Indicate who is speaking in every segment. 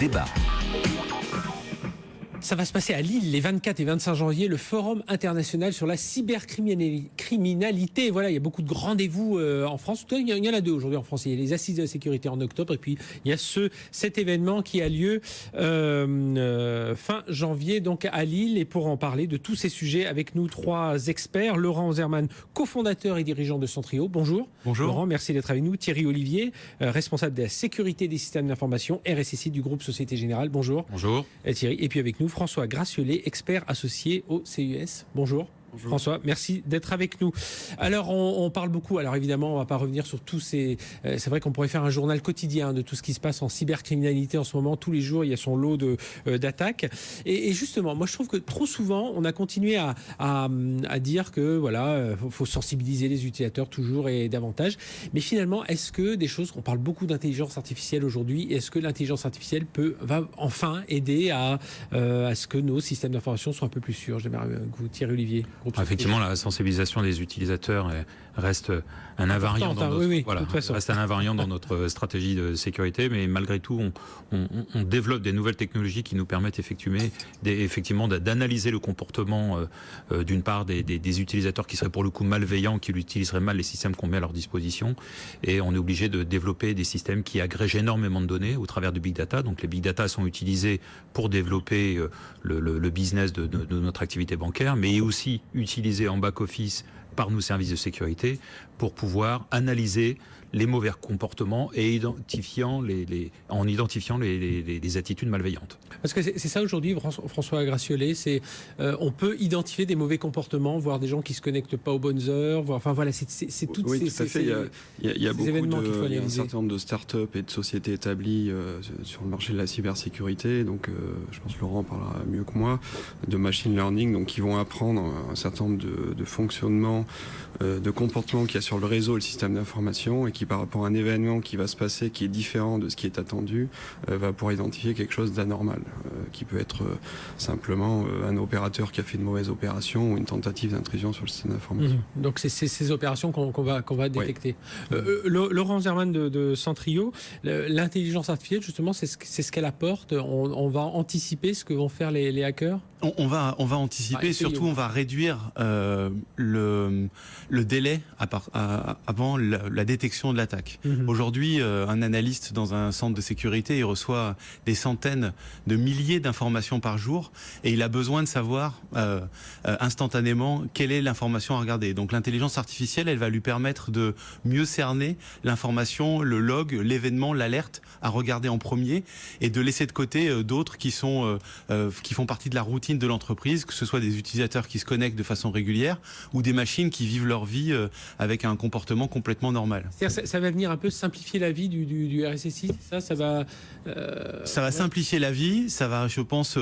Speaker 1: débat.
Speaker 2: Ça va se passer à Lille les 24 et 25 janvier, le Forum international sur la cybercriminalité. Voilà, il y a beaucoup de rendez-vous en France. Il y en a deux aujourd'hui en France. Il y a les Assises de la sécurité en octobre et puis il y a cet événement qui a lieu fin janvier donc à Lille. Et pour en parler de tous ces sujets, avec nous trois experts. Laurent Zerman, cofondateur et dirigeant de Centrio. Bonjour.
Speaker 3: Bonjour.
Speaker 2: Laurent, merci d'être avec nous. Thierry Olivier, responsable de la sécurité des systèmes d'information, RSSI du groupe Société Générale. Bonjour.
Speaker 3: Bonjour.
Speaker 2: Thierry. Et puis avec nous, François Graciolet, expert associé au CES. Bonjour.
Speaker 3: Bonjour.
Speaker 2: François, merci d'être avec nous. Alors, on parle beaucoup. Alors, évidemment, on ne va pas revenir sur tous ces... c'est vrai qu'on pourrait faire un journal quotidien de tout ce qui se passe en cybercriminalité en ce moment. Tous les jours, il y a son lot d'attaques. Et justement, moi, je trouve que trop souvent, on a continué à dire que, voilà, faut sensibiliser les utilisateurs toujours et davantage. Mais finalement, est-ce que des choses... On parle beaucoup d'intelligence artificielle aujourd'hui. Est-ce que l'intelligence artificielle va enfin aider à ce que nos systèmes d'information soient un peu plus sûrs? J'aimerais que vous, Thierry Olivier.
Speaker 3: Effectivement, la sensibilisation des utilisateurs reste un invariant reste un invariant dans notre stratégie de sécurité, mais malgré tout, on développe des nouvelles technologies qui nous permettent effectivement d'analyser le comportement d'une part des utilisateurs qui seraient pour le coup malveillants, qui utiliseraient mal les systèmes qu'on met à leur disposition, et on est obligé de développer des systèmes qui agrègent énormément de données au travers du big data. Donc les big data sont utilisés pour développer le business de notre activité bancaire, mais aussi utilisés en back-office par nos services de sécurité pour pouvoir analyser les mauvais comportements et en identifiant les attitudes malveillantes.
Speaker 2: Parce que c'est ça aujourd'hui, François Graciolet, on peut identifier des mauvais comportements, voir des gens qui se connectent pas aux bonnes heures, c'est toutes
Speaker 4: oui, tout à fait. Il y a un certain nombre de start-up et de sociétés établies sur le marché de la cybersécurité, donc je pense que Laurent parlera mieux que moi, de machine learning, donc qui vont apprendre un certain nombre de fonctionnements, de comportements qu'il y a sur le réseau, le système d'information, et qui par rapport à un événement qui va se passer, qui est différent de ce qui est attendu, va pouvoir identifier quelque chose d'anormal, qui peut être simplement un opérateur qui a fait une mauvaise opération ou une tentative d'intrusion sur le système d'information.
Speaker 2: Donc c'est ces opérations qu'on va détecter. Oui. Laurent Zerman de Centrio, l'intelligence artificielle justement, c'est ce qu'elle apporte. On va anticiper ce que vont faire les hackers.
Speaker 5: On va anticiper, surtout on va réduire le délai avant la détection de l'attaque. Aujourd'hui, un analyste dans un centre de sécurité, il reçoit des centaines de milliers d'informations par jour et il a besoin de savoir instantanément quelle est l'information à regarder. Donc l'intelligence artificielle, elle va lui permettre de mieux cerner l'information, le log, l'événement, l'alerte à regarder en premier et de laisser de côté d'autres qui font partie de la routine de l'entreprise, que ce soit des utilisateurs qui se connectent de façon régulière ou des machines qui vivent leur vie avec un comportement complètement normal.
Speaker 2: C'est-à-dire ça va venir un peu simplifier la vie du RSSI, ça va...
Speaker 5: Ça va simplifier la vie, ça va, je pense,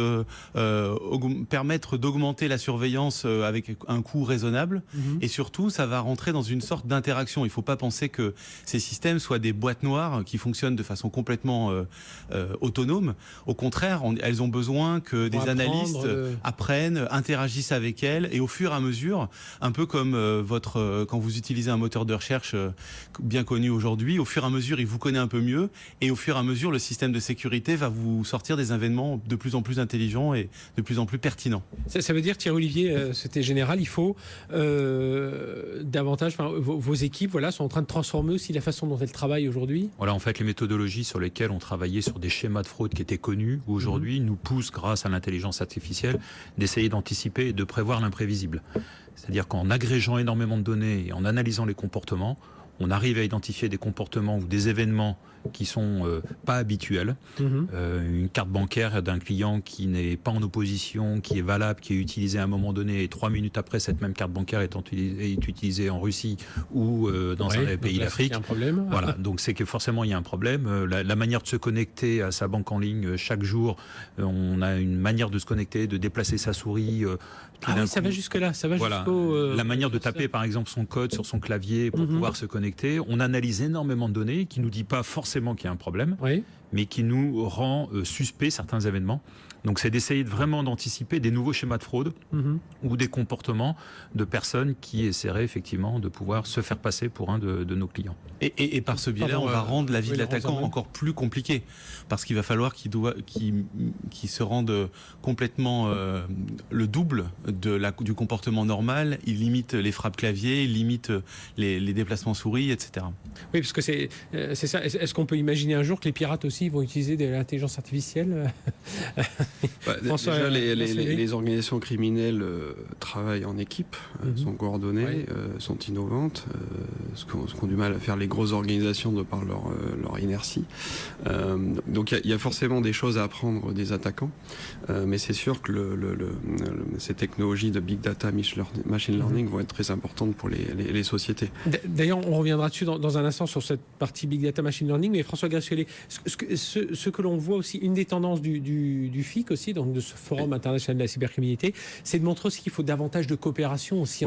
Speaker 5: permettre d'augmenter la surveillance avec un coût raisonnable, et surtout, ça va rentrer dans une sorte d'interaction. Il ne faut pas penser que ces systèmes soient des boîtes noires qui fonctionnent de façon complètement autonome. Au contraire, elles ont besoin que des analystes apprennent, interagissent avec elles, et au fur et à mesure, un peu comme quand vous utilisez un moteur de recherche bien connu aujourd'hui, au fur et à mesure, il vous connaît un peu mieux, et au fur et à mesure, le système de sécurité va vous sortir des événements de plus en plus intelligents et de plus en plus pertinents.
Speaker 2: Ça veut dire, Thierry Olivier, c'était général, il faut davantage, vos équipes sont en train de transformer aussi la façon dont elles travaillent aujourd'hui.
Speaker 3: Voilà, en fait, les méthodologies sur lesquelles on travaillait sur des schémas de fraude qui étaient connus, aujourd'hui, nous poussent, grâce à l'intelligence artificielle, d'essayer d'anticiper et de prévoir l'imprévisible. C'est-à-dire qu'en agrégeant énormément de données et en analysant les comportements, on arrive à identifier des comportements ou des événements qui sont pas habituels. Une carte bancaire d'un client qui n'est pas en opposition, qui est valable, qui est utilisée à un moment donné, et 3 minutes après, cette même carte bancaire est utilisée en Russie ou dans un pays d'Afrique.
Speaker 2: Il y a un problème.
Speaker 3: Voilà, donc c'est que forcément il y a un problème. La manière de se connecter à sa banque en ligne chaque jour, on a une manière de se connecter, de déplacer sa souris.
Speaker 2: Ça va jusque-là, ça va jusqu'au...
Speaker 3: La manière de taper par exemple son code sur son clavier pour pouvoir se connecter. On analyse énormément de données qui nous dit pas forcément qu'il y a un problème, mais qui nous rend suspects certains événements. Donc c'est d'essayer vraiment d'anticiper des nouveaux schémas de fraude ou des comportements de personnes qui essaieraient effectivement de pouvoir se faire passer pour un de nos clients.
Speaker 5: Et par ce biais-là, on va rendre la vie de l'attaquant encore plus compliquée, parce qu'il va falloir qu'il se rende complètement le double du comportement normal. Il limite les frappes clavier, il limite les déplacements souris, etc.
Speaker 2: Oui, parce que c'est ça. Est-ce qu'on peut imaginer un jour que les pirates aussi vont utiliser de l'intelligence artificielle?
Speaker 4: Déjà, les organisations criminelles travaillent en équipe, sont coordonnées, sont innovantes, ce qu'ont du mal à faire les grosses organisations de par leur inertie. Donc il y a forcément des choses à apprendre des attaquants, mais c'est sûr que ces technologies de big data, machine learning vont être très importantes pour les sociétés.
Speaker 2: D'ailleurs, on reviendra dessus dans un instant sur cette partie big data, machine learning, mais François Gressielet, ce que l'on voit aussi, une des tendances du FIC aussi, donc de ce forum international de la cybercriminalité, c'est de montrer aussi qu'il faut davantage de coopération aussi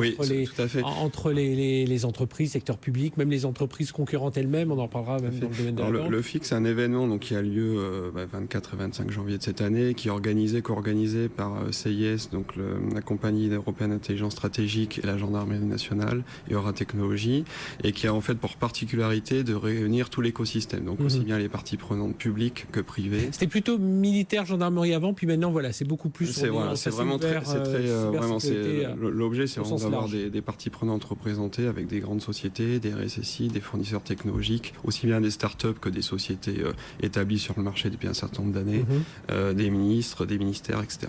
Speaker 2: entre les entreprises, secteur public, même les entreprises concurrentes elles-mêmes. On en parlera même dans le domaine de la banque.
Speaker 4: Le FIC, c'est un événement donc, qui a lieu 24 et 25 janvier de cette année, qui est co-organisé par CIS, donc la compagnie européenne d'intelligence stratégique et la gendarmerie nationale et Aura Technologies, et qui a en fait pour particularité de réunir tout l'écosystème, donc aussi bien les parties prenantes publiques que privées.
Speaker 2: C'était plutôt militaire, gendarmerie avant, puis maintenant voilà, c'est beaucoup plus.
Speaker 4: L'objet, c'est vraiment d'avoir des parties prenantes représentées avec des grandes sociétés, des RSSI, des fournisseurs technologiques, aussi bien des startups que des sociétés établies sur le marché depuis un certain nombre d'années, des ministres, des ministères, etc.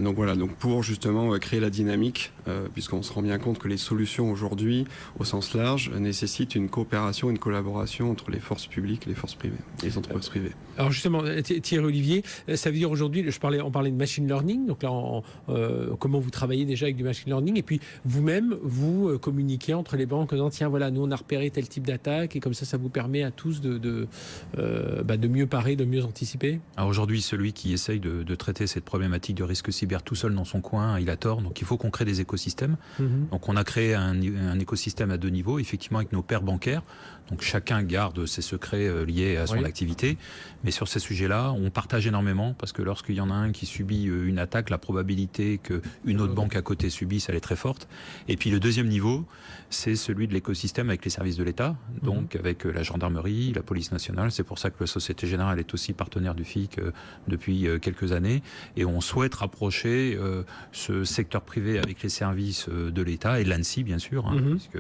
Speaker 4: Donc voilà, donc pour justement créer la dynamique, puisqu'on se rend bien compte que les solutions aujourd'hui, au sens large, nécessitent une coopération, une collaboration entre les forces publiques, les forces privées, les entreprises privées.
Speaker 2: Alors justement, Thierry Olivier, ça veut dire aujourd'hui, on parlait de machine learning, donc là, comment vous travaillez déjà avec du machine learning, et puis vous-même, vous communiquez entre les banques en disant, tiens, voilà, nous on a repéré tel type d'attaque, et comme ça vous permet à tous de mieux parer, de mieux anticiper.
Speaker 3: Alors aujourd'hui, celui qui essaye de traiter cette problématique de risque cyber tout seul dans son coin, il a tort. Donc il faut qu'on crée des écosystèmes. Donc on a créé un écosystème à 2 niveaux, effectivement avec nos pairs bancaires. Donc chacun garde ses secrets liés à son activité. Mais sur ces sujets-là, on partage énormément parce que lorsqu'il y en a un qui subit une attaque, la probabilité qu'une autre banque à côté subisse, elle est très forte. Et puis le deuxième niveau, c'est celui de l'écosystème avec les services de l'État, donc avec la gendarmerie, la police nationale. C'est pour ça que la Société Générale est aussi partenaire du FIC depuis quelques années. Et on souhaite rapprocher ce secteur privé avec les services de l'État et l'ANSSI, bien sûr.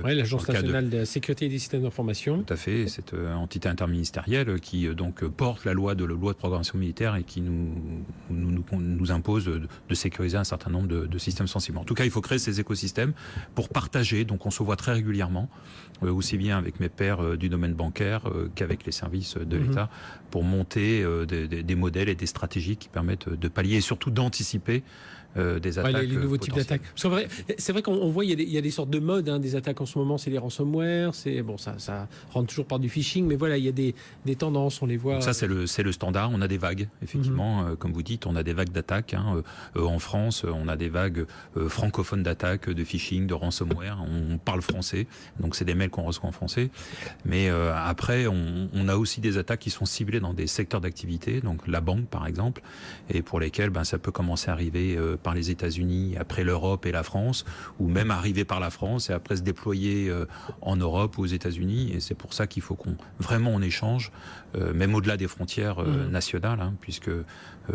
Speaker 2: L'Agence nationale de la sécurité des systèmes d'information.
Speaker 3: Tout à fait, cette entité interministérielle qui donc porte la loi de programmation militaire et qui nous impose de sécuriser un certain nombre de systèmes sensibles. En tout cas, il faut créer ces écosystèmes pour partager. Donc on se voit très régulièrement, aussi bien avec mes pairs du domaine bancaire qu'avec les services de l'État, pour monter des modèles et des stratégies qui permettent de pallier et surtout d'anticiper des attaques.
Speaker 2: Les nouveaux types d'attaques. C'est vrai qu'on voit, il y a des sortes de modes, des attaques en ce moment, c'est les ransomware, ça rentre toujours par du phishing, mais voilà, il y a des tendances, on les voit.
Speaker 3: Donc ça, c'est le standard. On a des vagues, effectivement, comme vous dites, on a des vagues d'attaques. En France, on a des vagues francophones d'attaques, de phishing, de ransomware. On parle français, donc c'est des mails qu'on reçoit en français. Mais après, on a aussi des attaques qui sont ciblées dans des secteurs d'activité, donc la banque, par exemple, et pour lesquelles ça peut commencer à arriver par les États-Unis, après l'Europe et la France, ou même arriver par la France et après se déployer en Europe ou aux États-Unis. Et c'est pour ça qu'il faut qu'on échange, même au-delà des frontières nationales, puisque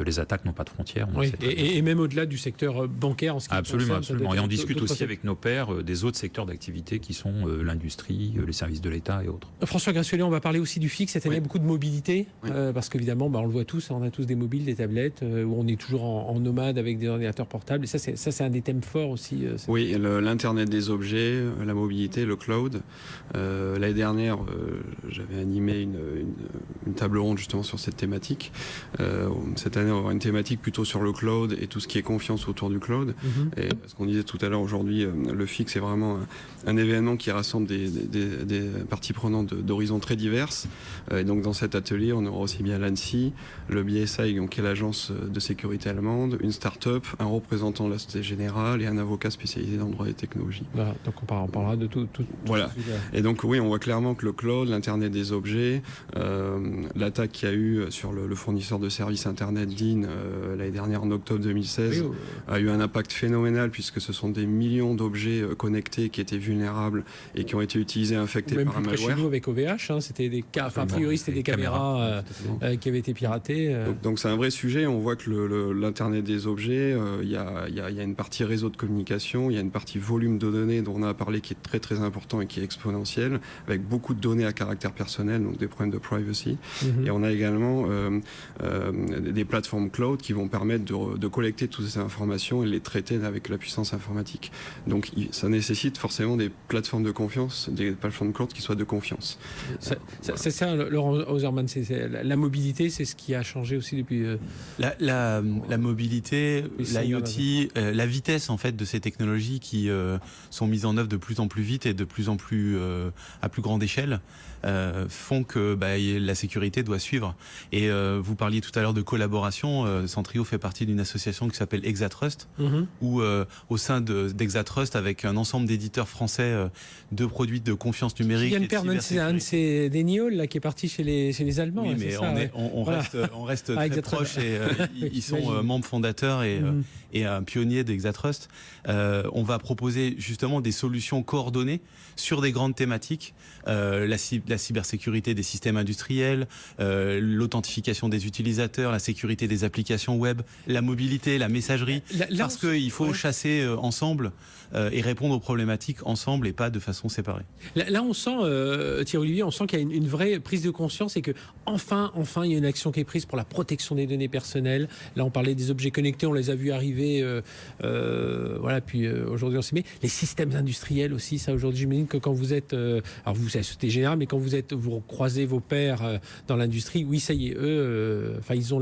Speaker 3: les attaques n'ont pas de frontières.
Speaker 2: Et même au-delà du secteur bancaire en ce qui
Speaker 3: concerne. Absolument. Et on discute aussi avec nos pairs des autres secteurs d'activité qui sont l'industrie, les services de l'État et autres.
Speaker 2: François Gressielet, on va parler aussi du FIC. Cette année, beaucoup de mobilité, parce qu'évidemment, on le voit tous, on a tous des mobiles, des tablettes, où on est toujours en nomade avec des ordinateurs portables. Et ça, c'est un des thèmes forts aussi.
Speaker 4: Oui, l'Internet des objets, la mobilité, le cloud. L'année dernière, j'avais animé une table ronde justement sur cette thématique. Cette année, on va avoir une thématique plutôt sur le cloud et tout ce qui est confiance autour du cloud. Et ce qu'on disait tout à l'heure, aujourd'hui, le FIC, c'est vraiment un événement qui rassemble des parties prenantes d'horizons très diverses. Et donc, dans cet atelier, on aura aussi bien l'ANSSI, le BSI, donc, qui est l'agence de sécurité allemande, une start-up, un représentant de la Société Générale et un avocat spécialisé dans le droit des technologies.
Speaker 2: Voilà, donc on parlera de tout.
Speaker 4: Voilà. Et donc, oui, on voit clairement que le cloud, l'Internet des objets, l'attaque qu'il y a eu sur le fournisseur de services Internet DIN l'année dernière en octobre 2016 a eu un impact phénoménal puisque ce sont des millions d'objets connectés qui étaient vulnérables et qui ont été utilisés infectés par un malware.
Speaker 2: Chez nous avec OVH, c'était des cas, a priori c'était des caméras qui avaient été piratées.
Speaker 4: Donc c'est un vrai sujet. On voit que l'Internet des objets, il y a une partie réseau de communication, il y a une partie volume de données dont on a parlé qui est très très important et qui est exponentiel, avec beaucoup de données à caractère personnel, donc des problèmes de privacy. Et on a également des plateformes cloud qui vont permettre de collecter toutes ces informations et les traiter avec la puissance informatique. Donc ça nécessite forcément des plateformes de confiance, des plateformes cloud qui soient de confiance.
Speaker 2: C'est ça, Laurent Hausermann, la mobilité, c'est ce qui a changé aussi depuis...
Speaker 5: La mobilité, l'IoT, la vitesse en fait de ces technologies qui sont mises en œuvre de plus en plus vite et de plus en plus à plus grande échelle font que la sécurité doit suivre. Et vous parliez tout à l'heure de collaboration. Centrio fait partie d'une association qui s'appelle Exatrust, où au sein d'Exatrust, avec un ensemble d'éditeurs français de produits de confiance numérique.
Speaker 2: Yann Pernen, c'est un de ces Deniol là qui est parti chez les Allemands.
Speaker 5: Oui, mais on reste très proches et ils sont membres fondateurs et un pionnier d'Exatrust. On va proposer justement des solutions coordonnées sur des grandes thématiques, la cybersécurité des systèmes industriels, l'authentification des utilisateurs, la sécurité des applications web, la mobilité, la messagerie, parce qu'il faut chasser ensemble et répondre aux problématiques ensemble et pas de façon séparée.
Speaker 2: Là on sent, Thierry-Olivier, on sent qu'il y a une vraie prise de conscience et que enfin il y a une action qui est prise pour la protection des données personnelles. Là on parlait des objets connectés, on les a vus arriver, puis aujourd'hui on s'y met. Les systèmes industriels aussi, ça aujourd'hui j'imagine que quand vous êtes, alors vous c'est la Société Générale, mais quand vous croisez vos pairs dans l'industrie, oui ça y est, eux, ils ont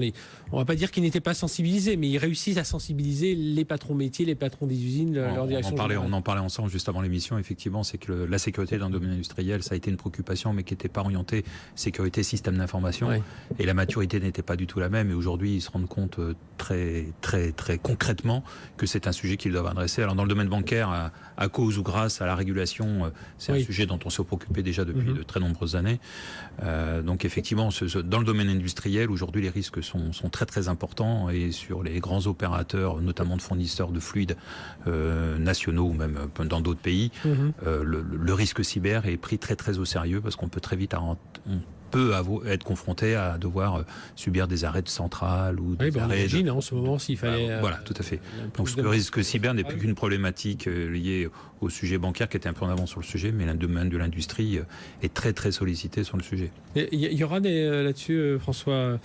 Speaker 2: on va pas dire qu'ils n'étaient pas sensibilisés, mais ils réussissent à sensibiliser les patrons métiers, les patrons des usines, leur direction générale.
Speaker 3: On en parlait ensemble juste avant l'émission, effectivement, c'est que la sécurité dans le domaine industriel, ça a été une préoccupation, mais qui n'était pas orientée sécurité système d'information. Oui. Et la maturité n'était pas du tout la même. Et aujourd'hui, ils se rendent compte très, très, très concrètement que c'est un sujet qu'ils doivent adresser. Alors, dans le domaine bancaire, à cause ou grâce à la régulation, c'est un sujet dont on s'est préoccupé déjà depuis de très nombreuses années. Donc, effectivement, dans le domaine industriel, aujourd'hui, les risques sont très, très importants. Et sur les grands opérateurs, notamment de fournisseurs de fluides nationaux ou même dans d'autres pays, le risque cyber est pris très très au sérieux parce qu'on peut très vite être confronté à devoir subir des arrêts de centrale ou des arrêts
Speaker 2: en ce moment s'il fallait...
Speaker 3: Voilà, tout à fait. Donc le risque cyber n'est plus qu'une problématique liée au sujet bancaire qui était un peu en avant sur le sujet, mais le domaine de l'industrie est très très sollicité sur le sujet.
Speaker 2: Il y aura là-dessus, François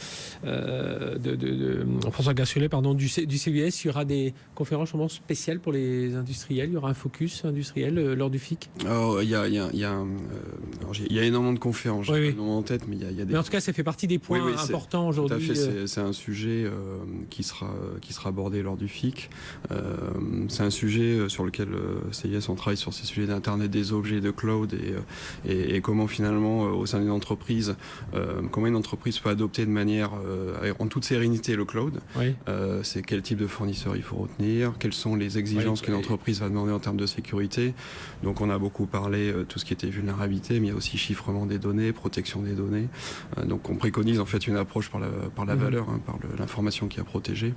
Speaker 2: Garciulet, du CES, il y aura des conférences spéciales pour les industriels, il y aura un focus industriel lors du FIC.
Speaker 4: Il y a énormément de conférences, en tête, mais il y a des...
Speaker 2: Mais en tout cas, ça fait partie des points importants aujourd'hui.
Speaker 4: Tout à fait, c'est un sujet qui sera abordé lors du FIC. C'est un sujet sur lequel CIS on travaille sur ces sujets d'Internet des objets, de cloud et comment finalement au sein d'une entreprise, comment une entreprise peut adopter de manière en toute sérénité le cloud. C'est quel type de fournisseur il faut retenir, quelles sont les exigences qu'une entreprise va demander en termes de sécurité. Donc on a beaucoup parlé tout ce qui était vulnérabilité, mais il y a aussi chiffrement des données, protection des données. Donc on préconise en fait une approche par la valeur, par l'information qui est protégée.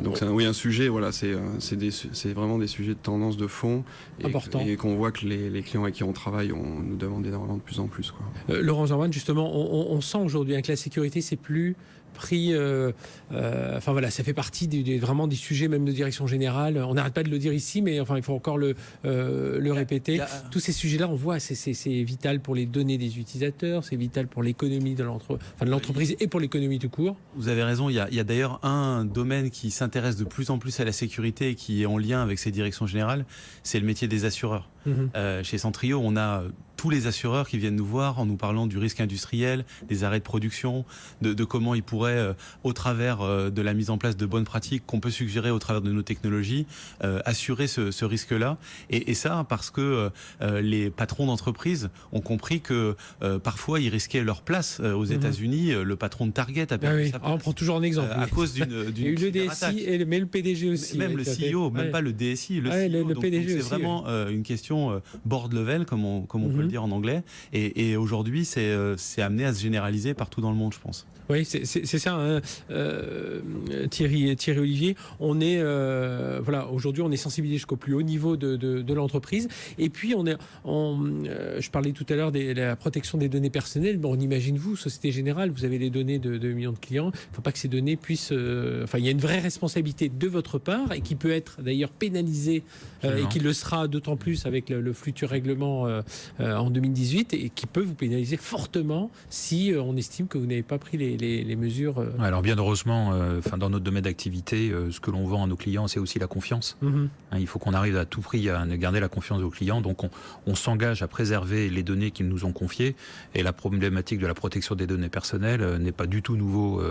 Speaker 4: Donc c'est un sujet, c'est vraiment des sujets de tendance de fond et qu'on voit que les clients avec qui on travaille nous demandent énormément de plus en plus.
Speaker 2: Laurent Hausermann, justement, on sent aujourd'hui que la sécurité, c'est plus pris, ça fait partie vraiment des sujets même de direction générale. On n'arrête pas de le dire ici, mais il faut encore le répéter. Tous ces sujets-là, on voit, c'est vital pour les données des utilisateurs, c'est vital pour l'économie de l'entreprise et pour l'économie tout court.
Speaker 5: Vous avez raison, il y a d'ailleurs un domaine qui s'intéresse de plus en plus à la sécurité et qui est en lien avec ces directions générales, c'est le métier des assureurs. Chez Centrio, on a tous les assureurs qui viennent nous voir en nous parlant du risque industriel, des arrêts de production, de comment ils pourraient, au travers de la mise en place de bonnes pratiques qu'on peut suggérer au travers de nos technologies, assurer ce risque-là. Et ça parce que les patrons d'entreprise ont compris que parfois ils risquaient leur place aux États-Unis. Le patron de Target a perdu sa place.
Speaker 2: On prend toujours un exemple.
Speaker 5: À cause d'une
Speaker 2: il y a eu le DSI, mais le PDG aussi.
Speaker 5: Même le CEO, même pas le DSI, le CEO.
Speaker 2: Le PDG
Speaker 5: donc
Speaker 2: aussi.
Speaker 5: C'est vraiment une question board level, comme on peut le dire en anglais. Et aujourd'hui, c'est amené à se généraliser partout dans le monde, je pense.
Speaker 2: Oui, c'est ça, hein, Thierry Olivier. On est aujourd'hui, on est sensibilisé jusqu'au plus haut niveau de l'entreprise. Et puis je parlais tout à l'heure de la protection des données personnelles. Bon, on imagine vous, Société Générale, vous avez les données de millions de clients. Il ne faut pas que ces données puissent. Il y a une vraie responsabilité de votre part et qui peut être d'ailleurs pénalisée et qui le sera d'autant plus avec le futur règlement en 2018 et qui peut vous pénaliser fortement si on estime que vous n'avez pas pris les mesures.
Speaker 3: Alors bien heureusement, dans notre domaine d'activité, ce que l'on vend à nos clients, c'est aussi la confiance. Il faut qu'on arrive à tout prix à garder la confiance de nos clients. Donc on s'engage à préserver les données qu'ils nous ont confiées. Et la problématique de la protection des données personnelles n'est pas du tout nouveau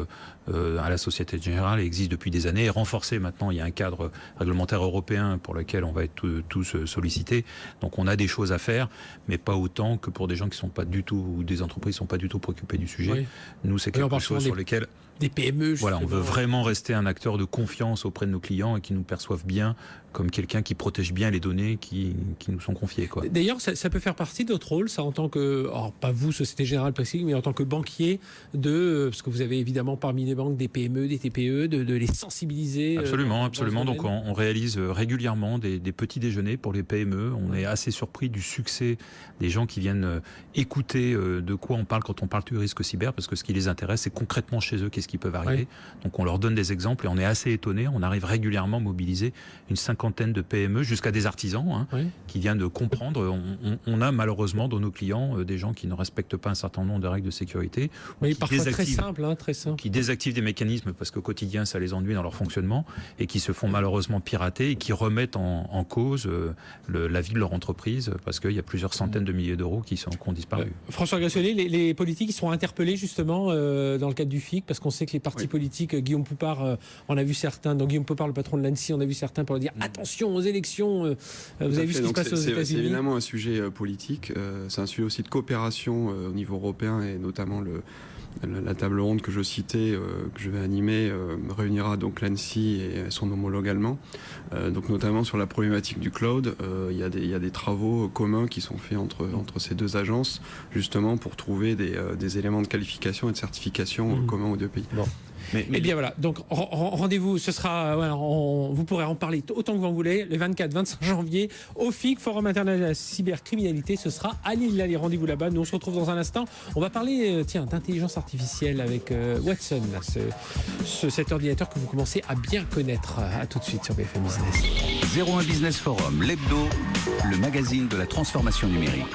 Speaker 3: à la Société Générale. Elle existe depuis des années. Et renforcée maintenant, il y a un cadre réglementaire européen pour lequel on va être tous sollicités. Donc on a des choses à faire, mais pas autant que pour des gens qui sont pas du tout, ou des entreprises qui sont pas du tout préoccupées du sujet. Oui. Nous, c'est quelque chose sur lequel
Speaker 2: des PME.
Speaker 3: Voilà, on veut vraiment rester un acteur de confiance auprès de nos clients et qui nous perçoivent bien comme quelqu'un qui protège bien les données qui nous sont confiées.
Speaker 2: D'ailleurs, ça peut faire partie de votre rôle, ça, en tant que, pas vous, Société Générale précis, mais en tant que banquier, parce que vous avez évidemment parmi les banques des PME, des TPE, de les sensibiliser.
Speaker 3: Absolument. Donc on réalise régulièrement des petits déjeuners pour les PME. On est assez surpris du succès des gens qui viennent écouter de quoi on parle quand on parle du risque cyber, parce que ce qui les intéresse, c'est concrètement chez eux qu'est-ce qui peut arriver. Oui. Donc on leur donne des exemples et on est assez étonnés. On arrive régulièrement à mobiliser une cinquantaine de PME jusqu'à des artisans qui viennent de comprendre. On a malheureusement dans nos clients des gens qui ne respectent pas un certain nombre de règles de sécurité.
Speaker 2: Oui, parfois très simple.
Speaker 3: Qui désactivent des mécanismes parce qu'au quotidien ça les ennuie dans leur fonctionnement et qui se font malheureusement pirater et qui remettent en cause la vie de leur entreprise parce qu'il y a plusieurs centaines de milliers d'euros qui ont disparu.
Speaker 2: François Gressollet, les politiques seront interpellés justement dans le cadre du FIC parce qu'on sait que les partis politiques, Guillaume Poupard, on a vu certains, donc Guillaume Poupard, le patron de l'ANSSI, on a vu certains pour dire attention aux élections. Vous avez vu ce qui se passe aux États-Unis.
Speaker 4: C'est évidemment un sujet politique. C'est un sujet aussi de coopération au niveau européen et notamment la table ronde que je citais, que je vais animer, réunira donc l'ANSSI et son homologue allemand. Donc notamment sur la problématique du cloud, il y a des travaux communs qui sont faits entre ces deux agences, justement pour trouver des éléments de qualification et de certification communs aux deux pays.
Speaker 2: Bon. Eh bien voilà, donc rendez-vous, ce sera, vous pourrez en parler autant que vous en voulez, le 24-25 janvier au FIC, Forum international de la cybercriminalité, ce sera à Lille, allez, rendez-vous là-bas, nous on se retrouve dans un instant, on va parler d'intelligence artificielle avec Watson, là, cet ordinateur que vous commencez à bien connaître, à tout de suite sur BFM Business.
Speaker 1: 01 Business Forum, l'hebdo, le magazine de la transformation numérique.